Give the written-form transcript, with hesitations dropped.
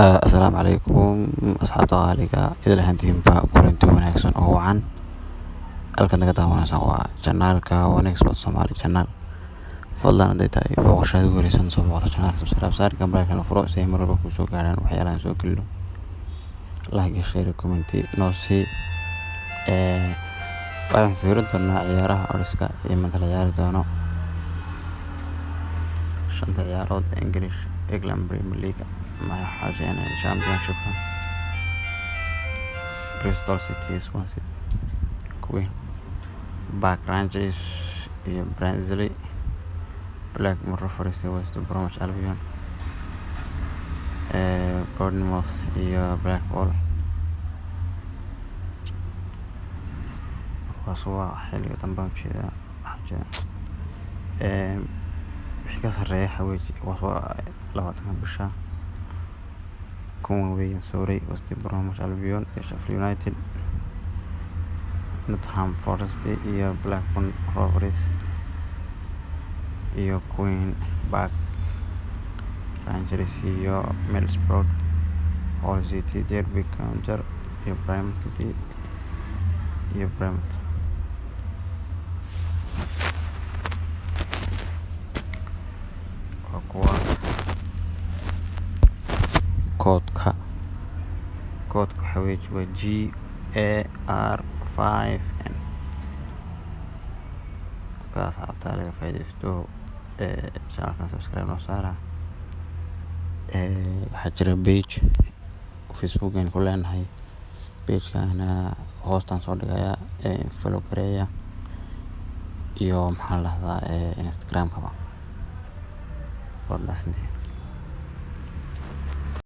Asalaamu calaykum asxaabta qaaliga idil ahaantiinba kulanti wanaagsan oo wacan. Halkan naga daawanaysan waa channelka One Expert Somali channel. Fadlan hadday tahay booqashada ugu horeysan soo booqata channelka subscribe saar gambarka furo si ay mar walba kuu soo gaaraan waxyaalahan soo gelino. Like, share, comment noo sii. Waxaan fiirin doonaa ciyaaraha Oriska iyo maanta la ciyaari doono shanta ciyaarood ee English England Premier League Championship Bristol City, Swansea, Queen, Park Rangers iyo Barnsley, Blackburn Rovers iyo West Bromwich Albion, Bournemouth iyo Blackpool. kuwaas waa xilliga dambe ujeeda wixii ka sarreeya xawaaji waa 20 bisha kuwan weeyaan Surrey, West Bromwich Albion iyo Sheffield United, Nottingham Forest iyo Blackburn Rovers iyo Queen, Park Rangers iyo Middlesbrough, Hull City, Derby County iyo Plymouth iyo Brentford. koodka xawaaji waa GAR5N. kaas xabtaa laga faa'iideysto channelkan subscribe noo saara. waxaa jira page Facebook aan ku leenahay, page-kana hoostaan soo dhigaya follow gareeya iyo maxaa la dhahdaa Instagram-kaba.